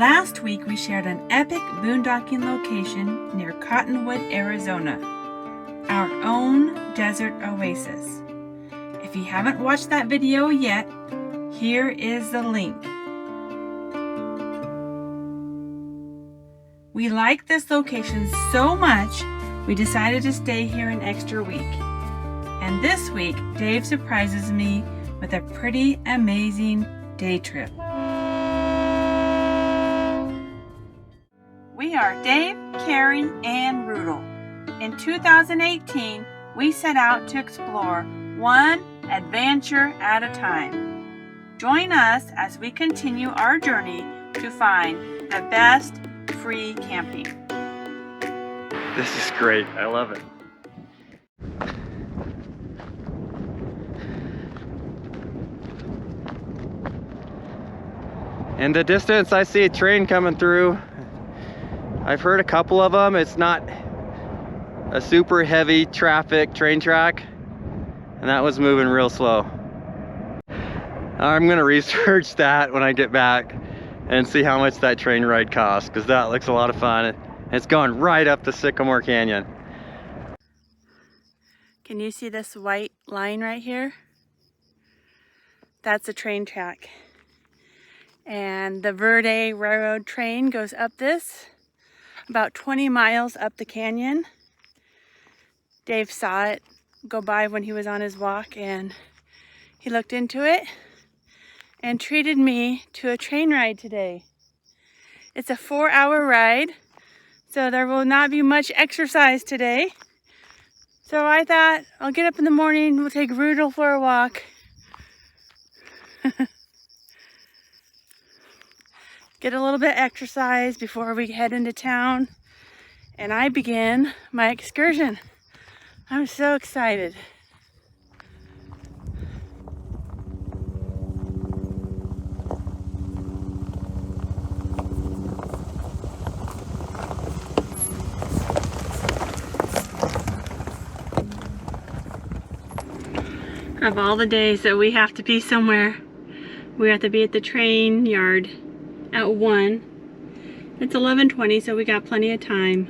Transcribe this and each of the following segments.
Last week we shared an epic boondocking location near Cottonwood, Arizona, our own desert oasis. If you haven't watched that video yet, here is the link. We like this location so much, we decided to stay here an extra week. And this week, Dave surprises me with a pretty amazing day trip. We are Dave, Carrie, and Rudel. In 2018, we set out to explore one adventure at a time. Join us as we continue our journey to find the best free camping. This is great. I love it. In the distance, I see a train coming through. I've heard a couple of them. It's not a super heavy traffic train track, and that was moving real slow. I'm gonna research that when I get back and see how much that train ride costs, because that looks a lot of fun. And it's going right up the Sycamore Canyon. Can you see this white line right here? That's a train track. And the Verde Railroad train goes up this, about 20 miles up the canyon. Dave saw it go by when he was on his walk, and he looked into it and treated me to a train ride today. It's a 4-hour ride, so there will not be much exercise today. So I thought I'll get up in the morning, we'll take Rudel for a walk. Get a little bit of exercise before we head into town, and I begin my excursion. I'm so excited. Of all the days that we have to be somewhere, we have to be at the train yard at 1. It's 11:20, so we got plenty of time.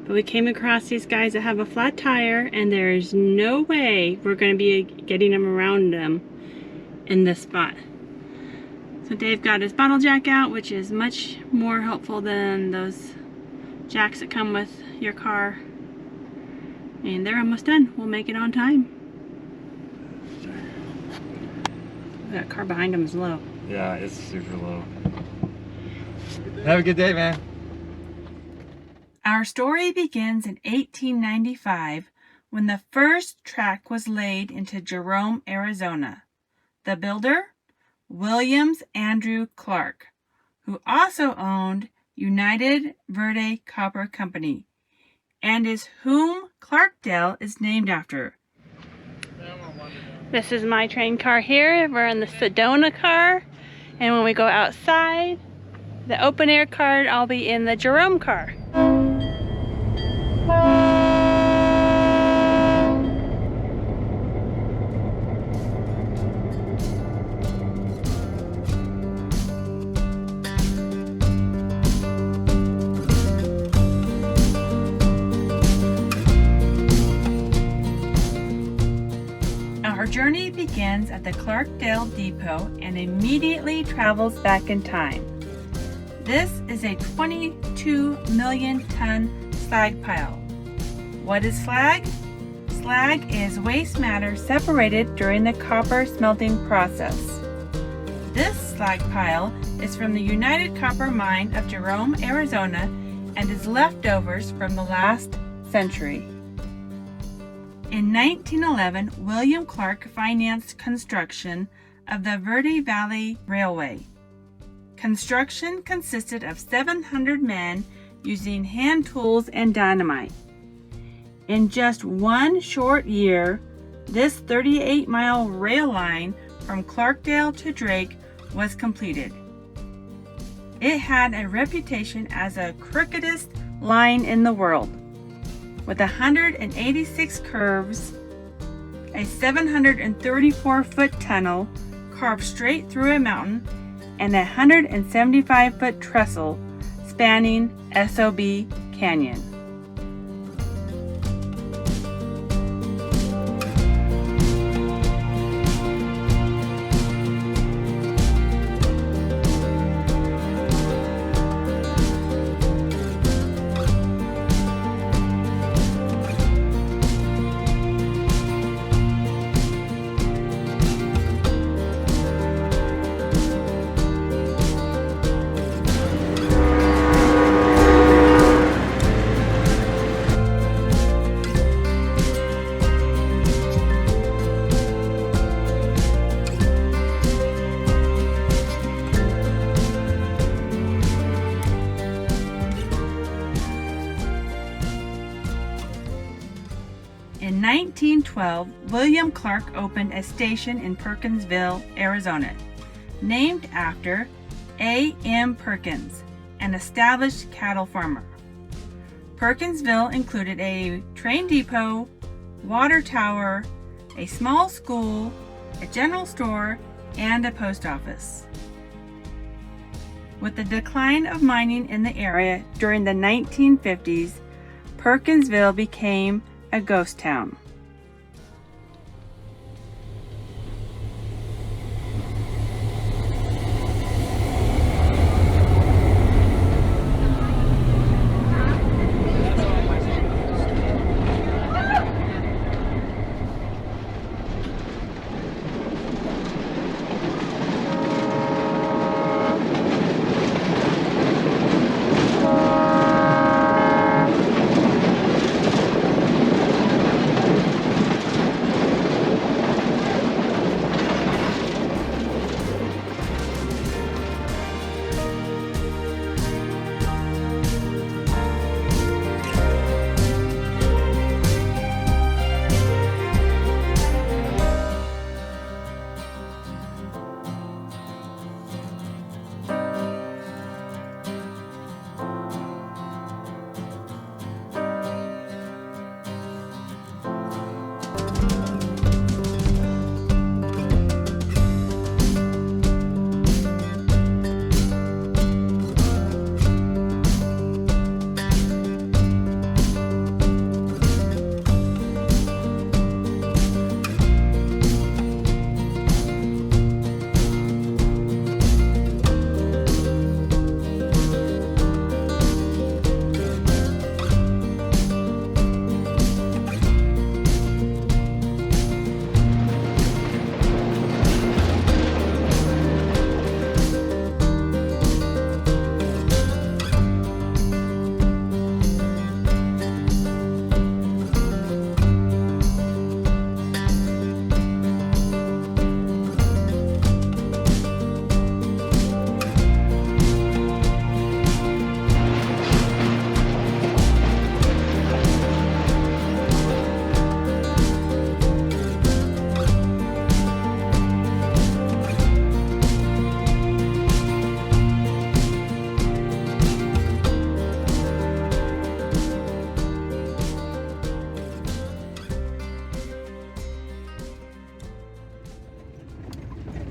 But we came across these guys that have a flat tire, and there's no way we're going to be getting them around them in this spot. So Dave got his bottle jack out, which is much more helpful than those jacks that come with your car. And they're almost done. We'll make it on time. That car behind him is low. Yeah, it's super low. Have a good day, man. Our story begins in 1895 when the first track was laid into Jerome, Arizona. The builder, Williams Andrew Clark, who also owned United Verde Copper Company, and is whom Clarkdale is named after. This is my train car here. We're in the Sedona car, and when we go outside, the open air car, I'll be in the Jerome car. Our journey begins at the Clarkdale Depot and immediately travels back in time. This is a 22 million ton slag pile. What is slag? Slag is waste matter separated during the copper smelting process. This slag pile is from the United Copper Mine of Jerome, Arizona, and is leftovers from the last century. In 1911, William Clark financed construction of the Verde Valley Railway. Construction consisted of 700 men using hand tools and dynamite. In just one short year, this 38-mile rail line from Clarkdale to Drake was completed. It had a reputation as the crookedest line in the world, with 186 curves, a 734-foot tunnel carved straight through a mountain, and a 175-foot trestle spanning SOB Canyon. In 1912, William Clark opened a station in Perkinsville, Arizona, named after A.M. Perkins, an established cattle farmer. Perkinsville included a train depot, water tower, a small school, a general store, and a post office. With the decline of mining in the area during the 1950s, Perkinsville became a ghost town.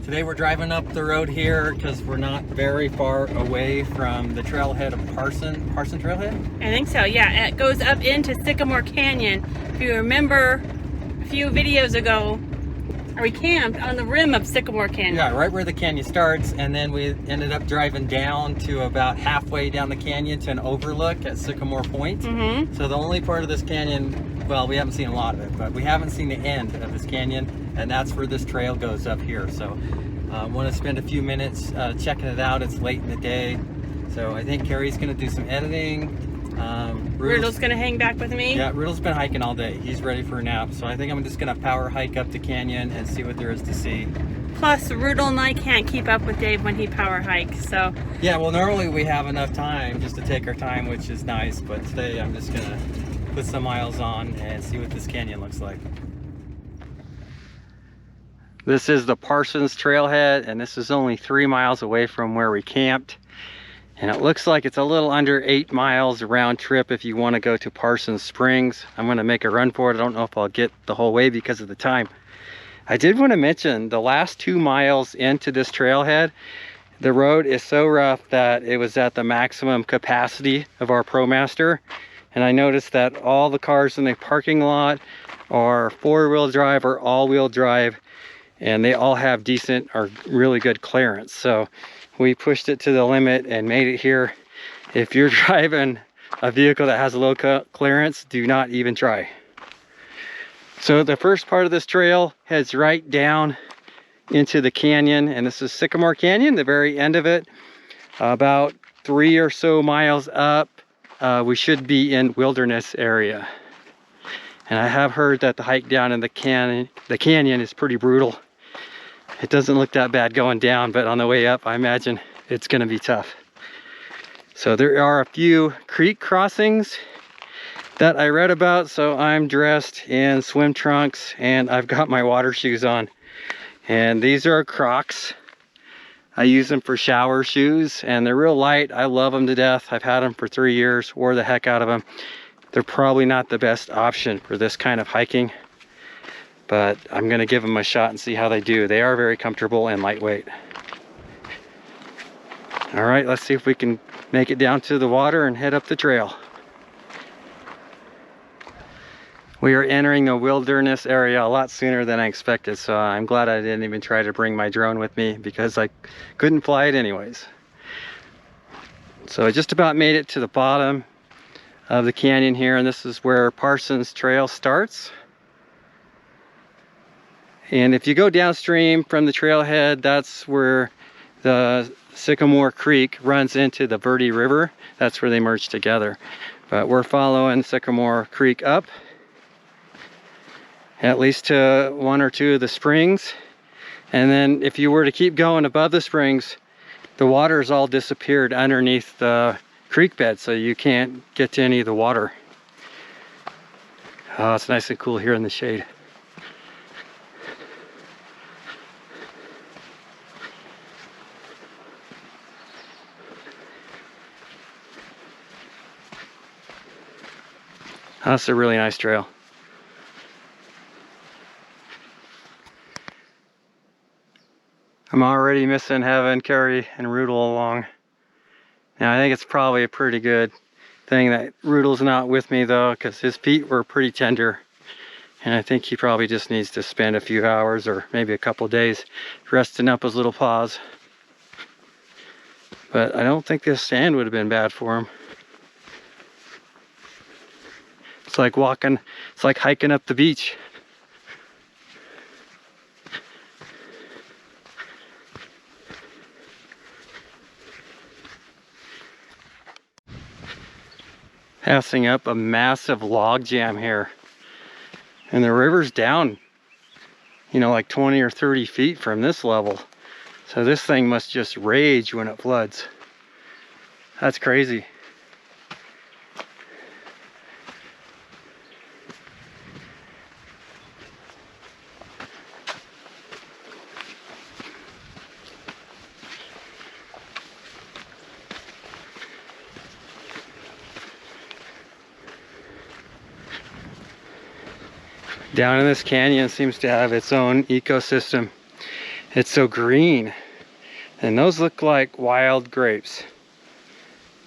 Today we're driving up the road here because we're not very far away from the trailhead of Parsons Trailhead? I think so, yeah. It goes up into Sycamore Canyon. If you remember a few videos ago, we camped on the rim of Sycamore Canyon. Yeah, right where the canyon starts, and then we ended up driving down to about halfway down the canyon to an overlook at Sycamore Point. So the only part of this canyon, well, we haven't seen a lot of it, but we haven't seen the end of this canyon, and that's where this trail goes up here. So want to spend a few minutes checking it out. It's late in the day, so I think Carrie's going to do some editing. Riddle's going to hang back with me. Yeah, Riddle's been hiking all day. He's ready for a nap, so I think I'm just going to power hike up the canyon and see what there is to see. Plus, Riddle and I can't keep up with Dave when he power hikes, so... Yeah, well, normally we have enough time just to take our time, which is nice, but today I'm just going to put some miles on and see what this canyon looks like. This is the Parsons Trailhead, and this is only 3 miles away from where we camped. And it looks like it's a little under 8 miles round trip if you want to go to Parsons Springs. I'm going to make a run for it. I don't know if I'll get the whole way because of the time. I did want to mention the last 2 miles into this trailhead, The road is so rough that it was at the maximum capacity of our ProMaster. And I noticed that all the cars in the parking lot are 4-wheel drive or all-wheel drive, and they all have decent or really good clearance. So we pushed it to the limit and made it here. If you're driving a vehicle that has a low clearance, do not even try. So the first part of this trail heads right down into the canyon, and this is Sycamore Canyon, the very end of it. About 3 or so miles up, we should be in wilderness area. And I have heard that the hike down in the canyon is pretty brutal. It doesn't look that bad going down, but on the way up, I imagine it's gonna be tough. So there are a few creek crossings that I read about, so I'm dressed in swim trunks and I've got my water shoes on. And these are Crocs. I use them for shower shoes, and they're real light. I love them to death. I've had them for 3 years, wore the heck out of them. They're probably not the best option for this kind of hiking, but I'm gonna give them a shot and see how they do. They are very comfortable and lightweight. All right, let's see if we can make it down to the water and head up the trail. We are entering the wilderness area a lot sooner than I expected, so I'm glad I didn't even try to bring my drone with me because I couldn't fly it anyways. So I just about made it to the bottom of the canyon here, and this is where Parsons Trail starts. And if you go downstream from the trailhead, that's where the Sycamore Creek runs into the Verde River. That's where they merge together. But we're following Sycamore Creek up, at least to 1 or 2 of the springs. And then if you were to keep going above the springs, the water's all disappeared underneath the creek bed, so you can't get to any of the water. Oh, it's nice and cool here in the shade. That's a really nice trail. I'm already missing having Carrie and Rudel along. Now I think it's probably a pretty good thing that Rudel's not with me though, because his feet were pretty tender. And I think he probably just needs to spend a few hours or maybe a couple days resting up his little paws. But I don't think this sand would have been bad for him. It's like walking, it's like hiking up the beach. Passing up a massive log jam here. And the river's down, you know, like 20 or 30 feet from this level. So this thing must just rage when it floods. That's crazy. Down in this canyon seems to have its own ecosystem. It's so green. And those look like wild grapes.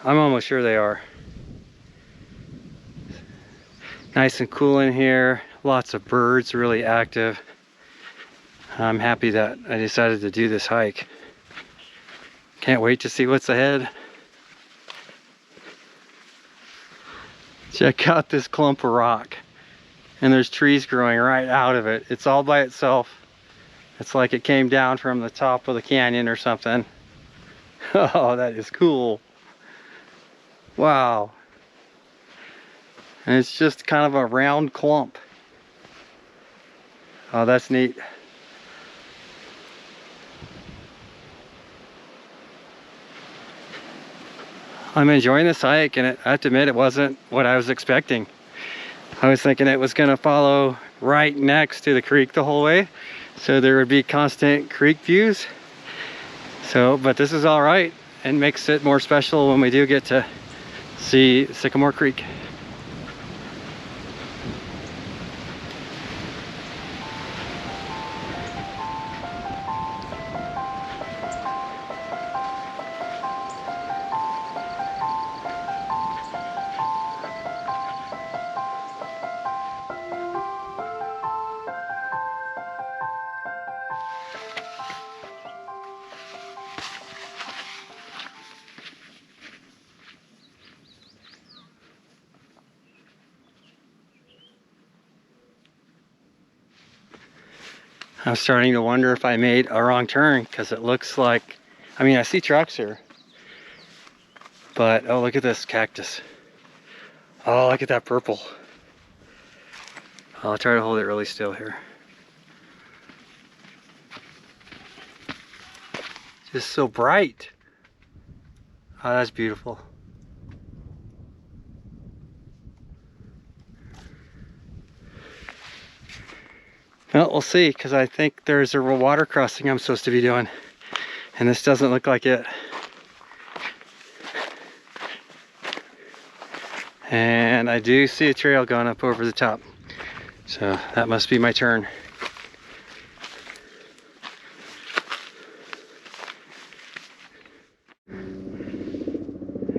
I'm almost sure they are. Nice and cool in here. Lots of birds, really active. I'm happy that I decided to do this hike. Can't wait to see what's ahead. Check out this clump of rock. And there's trees growing right out of it. It's all by itself. It's like it came down from the top of the canyon or something. Oh, that is cool. Wow. And it's just kind of a round clump. Oh, that's neat. I'm enjoying this hike, and I have to admit it wasn't what I was expecting. I was thinking it was going to follow right next to the creek the whole way, so there would be constant creek views. But this is all right, and makes it more special when we do get to see Sycamore Creek. I'm starting to wonder if I made a wrong turn, because it looks like, I mean, I see trucks here, but oh, look at this cactus. Oh, look at that purple. I'll try to hold it really still here. Just so bright. Oh, that's beautiful. Well, we'll see, because I think there's a water crossing I'm supposed to be doing, and this doesn't look like it. And I do see a trail going up over the top, so that must be my turn.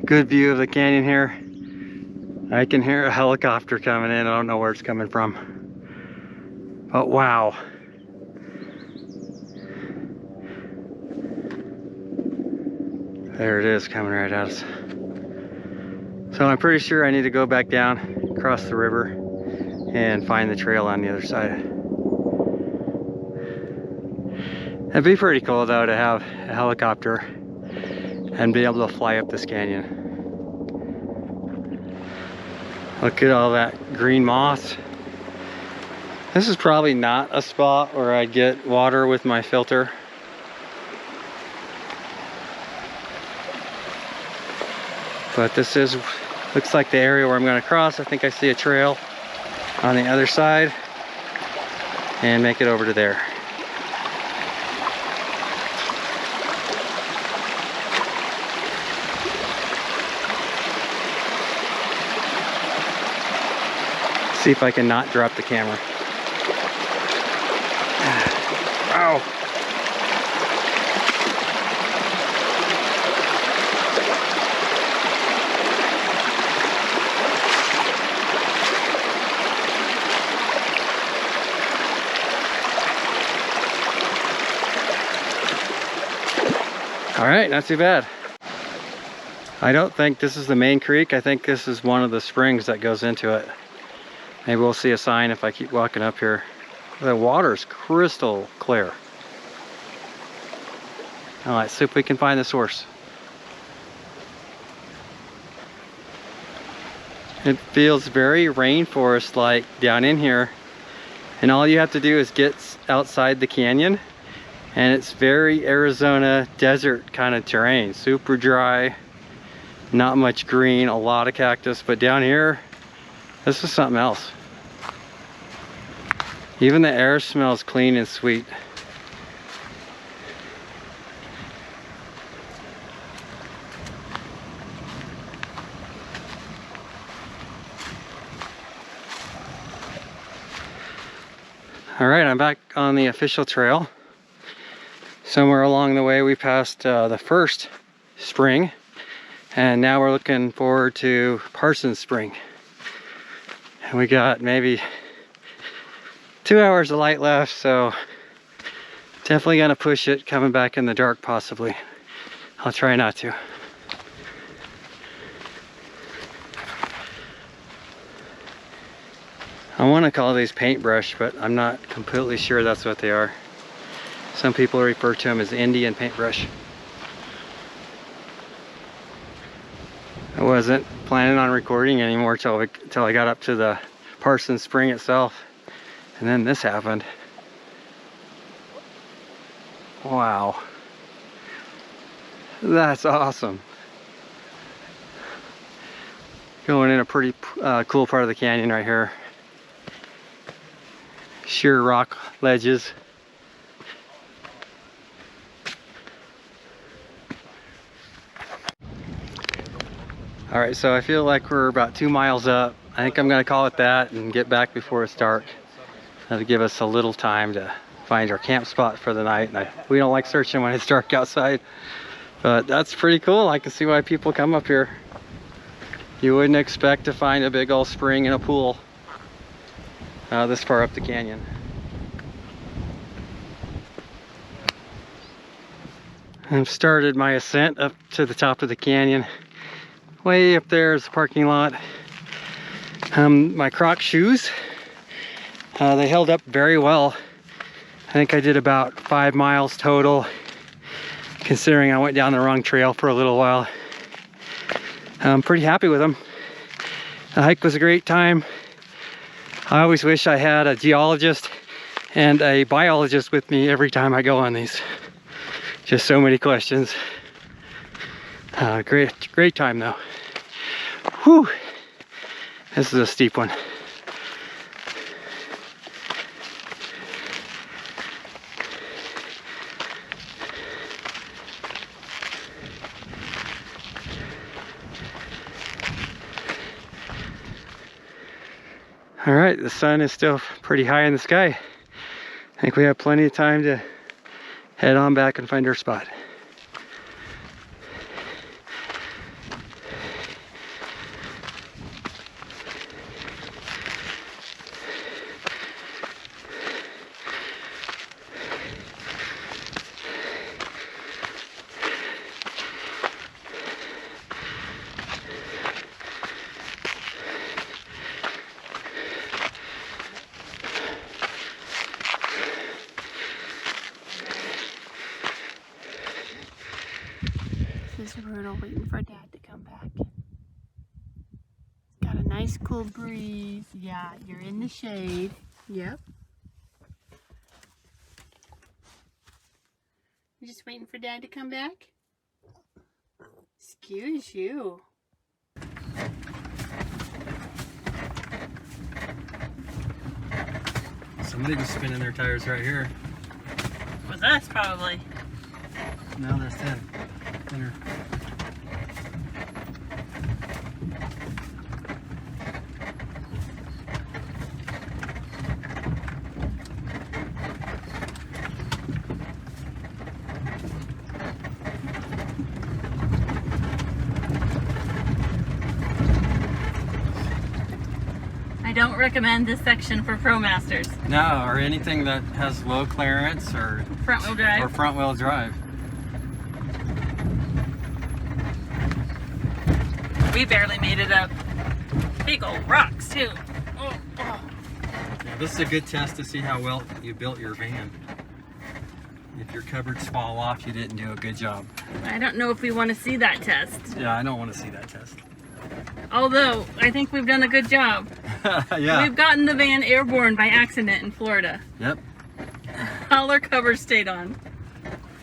Good view of the canyon here. I can hear a helicopter coming in. I don't know where it's coming from. But wow. There it is, coming right at us. So I'm pretty sure I need to go back down, cross the river, and find the trail on the other side. It'd be pretty cool though to have a helicopter and be able to fly up this canyon. Look at all that green moss. This is probably not a spot where I get water with my filter. But this is, looks like the area where I'm going to cross. I think I see a trail on the other side and make it over to there. See if I can not drop the camera. Ow. All right, not too bad. I don't think this is the main creek. I think this is one of the springs that goes into it. Maybe we'll see a sign if I keep walking up here. The water's crystal clear. All right, see if we can find the source. It feels very rainforest-like down in here. And all you have to do is get outside the canyon. And it's very Arizona desert kind of terrain. Super dry, not much green, a lot of cactus. But down here, this is something else. Even the air smells clean and sweet. All right, I'm back on the official trail. Somewhere along the way we passed the first spring, and now we're looking forward to Parsons Spring. And we got maybe 2 hours of light left, so definitely gonna push it coming back in the dark possibly. I'll try not to. I want to call these paintbrush, but I'm not completely sure that's what they are. Some people refer to them as Indian paintbrush. I wasn't planning on recording anymore till I got up to the Parsons Spring itself. And then this happened. Wow. That's awesome. Going in a pretty cool part of the canyon right here. Sheer rock ledges. All right, so I feel like we're about 2 miles up. I think I'm gonna call it that and get back before it's dark. That'll give us a little time to find our camp spot for the night. And we don't like searching when it's dark outside, but that's pretty cool. I can see why people come up here. You wouldn't expect to find a big old spring and a pool this far up the canyon. I've started my ascent up to the top of the canyon. Way up there is the parking lot. My Croc shoes, they held up very well. I think I did about 5 miles total, considering I went down the wrong trail for a little while. I'm pretty happy with them. The hike was a great time. I always wish I had a geologist and a biologist with me every time I go on these. Just so many questions. Great time though. Whew. This is a steep one. All right, the sun is still pretty high in the sky. I think we have plenty of time to head on back and find our spot. This is Bruno waiting for Dad to come back. Got a nice cool breeze. Yeah, you're in the shade. Yep. You're just waiting for Dad to come back? Excuse you. Somebody was spinning their tires right here. Was us probably. No, they're thin. Thinner. I don't recommend this section for ProMasters. No, or anything that has low clearance or Front wheel drive. Or front wheel drive. We barely made it up. Big old rocks too. Oh, oh. Yeah, this is a good test to see how well you built your van. If your cupboards fall off, you didn't do a good job. I don't know if we want to see that test. Yeah, I don't want to see that test. Although, I think we've done a good job. Yeah. We've gotten the van airborne by accident in Florida. Yep. All our covers stayed on.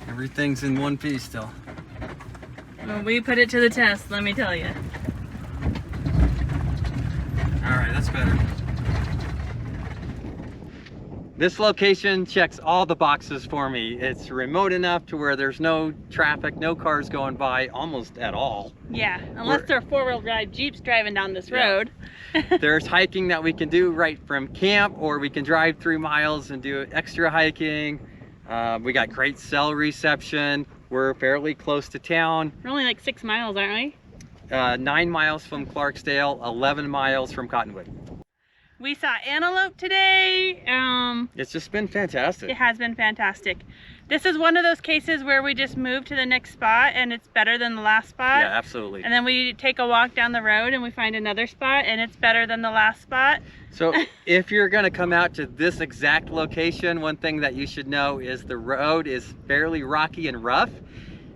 Everything's in one piece still. Well, we put it to the test, let me tell you. Alright, that's better. This location checks all the boxes for me. It's remote enough to where there's no traffic, no cars going by almost at all. Yeah, unless there are four-wheel drive Jeeps driving down this road. There's hiking that we can do right from camp, or we can drive 3 miles and do extra hiking. We got great cell reception. We're fairly close to town. We're only like 6 miles, aren't we? 9 miles from Clarksdale, 11 miles from Cottonwood. We saw antelope today. It's just been fantastic. It has been fantastic. This is one of those cases where we just move to the next spot and it's better than the last spot. Yeah, absolutely. And then we take a walk down the road and we find another spot and it's better than the last spot. So if you're gonna come out to this exact location, one thing that you should know is the road is fairly rocky and rough.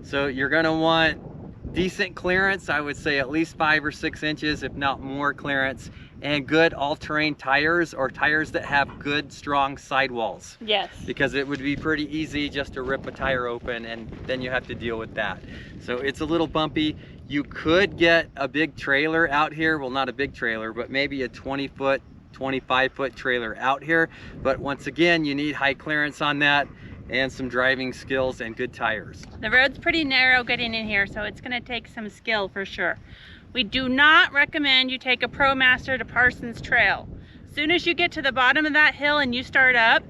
So you're gonna want decent clearance. I would say at least 5 or 6 inches, if not more clearance, and good all-terrain tires, or tires that have good strong sidewalls. Yes. Because it would be pretty easy just to rip a tire open and then you have to deal with that. So it's a little bumpy. You could get a big trailer out here. Well, not a big trailer, but maybe a 20-foot, 25-foot trailer out here. But once again, you need high clearance on that and some driving skills and good tires. The road's pretty narrow getting in here, so it's gonna take some skill for sure. We do not recommend you take a ProMaster to Parsons Trail. As soon as you get to the bottom of that hill and you start up,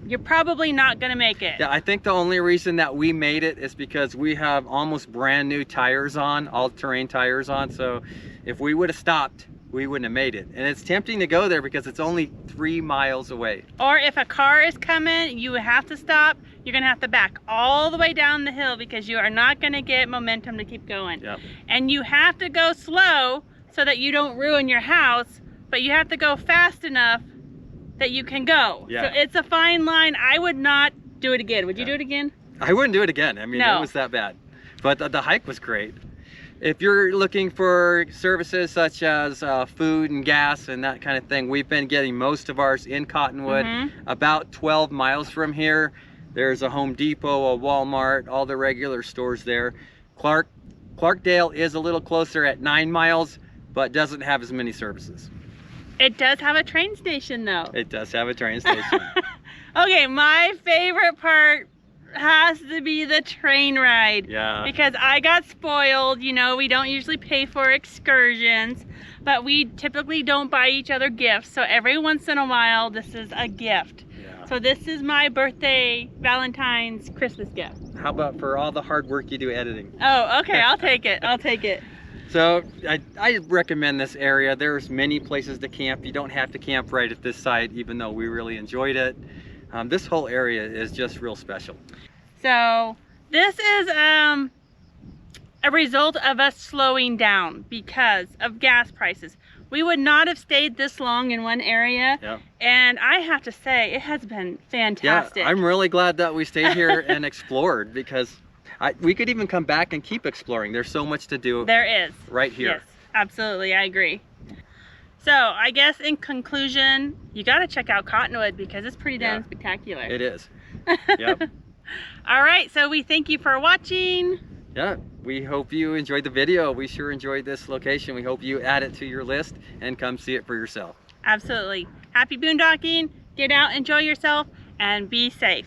you're probably not gonna make it. Yeah, I think the only reason that we made it is because we have almost brand new tires on, all-terrain tires on, so if we would have stopped, we wouldn't have made it. And it's tempting to go there because it's only 3 miles away. Or if a car is coming, you have to stop. You're gonna have to back all the way down the hill because you are not gonna get momentum to keep going. Yep. And you have to go slow so that you don't ruin your house, but you have to go fast enough that you can go. Yeah. So it's a fine line. I would not do it again. Would you do it again? I wouldn't do it again. I mean, No. it was that bad. But the hike was great. If you're looking for services such as food and gas and that kind of thing, we've been getting most of ours in Cottonwood. About 12 miles from here, there's a Home Depot, a Walmart, all the regular stores there. Clarkdale is a little closer at 9 miles, but doesn't have as many services. It does have a train station though. It does have a train station. Okay, my favorite part has to be the train ride. Yeah. Because I got spoiled. You know, we don't usually pay for excursions, but we typically don't buy each other gifts. So every once in a while, this is a gift. Yeah. So this is my birthday, Valentine's, Christmas gift. How about for all the hard work you do editing? Oh, okay, I'll take it. I'll take it. So I recommend this area. There's many places to camp. You don't have to camp right at this site, even though we really enjoyed it. This whole area is just real special. So this is a result of us slowing down because of gas prices. We would not have stayed this long in one area. Yeah. And I have to say, it has been fantastic. Yeah, I'm really glad that we stayed here and explored, because we could even come back and keep exploring. There's so much to do. There is. Right here. Yes, absolutely, I agree. So I guess in conclusion, you got to check out Cottonwood because it's pretty damn spectacular. It is. Yep. All right, so we thank you for watching. Yeah, we hope you enjoyed the video. We sure enjoyed this location. We hope you add it to your list and come see it for yourself. Absolutely. Happy boondocking. Get out, enjoy yourself, and be safe.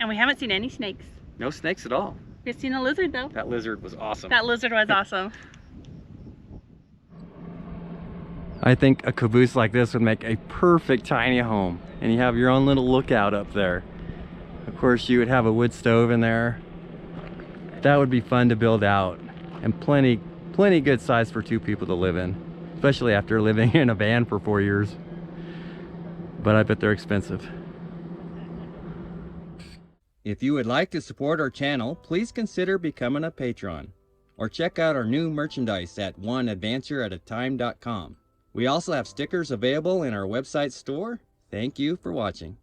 And we haven't seen any snakes. No snakes at all. We've seen a lizard though. That lizard was awesome. That lizard was awesome. I think a caboose like this would make a perfect tiny home, and you have your own little lookout up there. Of course, you would have a wood stove in there. That would be fun to build out, and plenty good size for 2 people to live in, especially after living in a van for 4 years. But I bet they're expensive. If you would like to support our channel, please consider becoming a patron, or check out our new merchandise at oneadvantureatatime.com. We also have stickers available in our website store. Thank you for watching.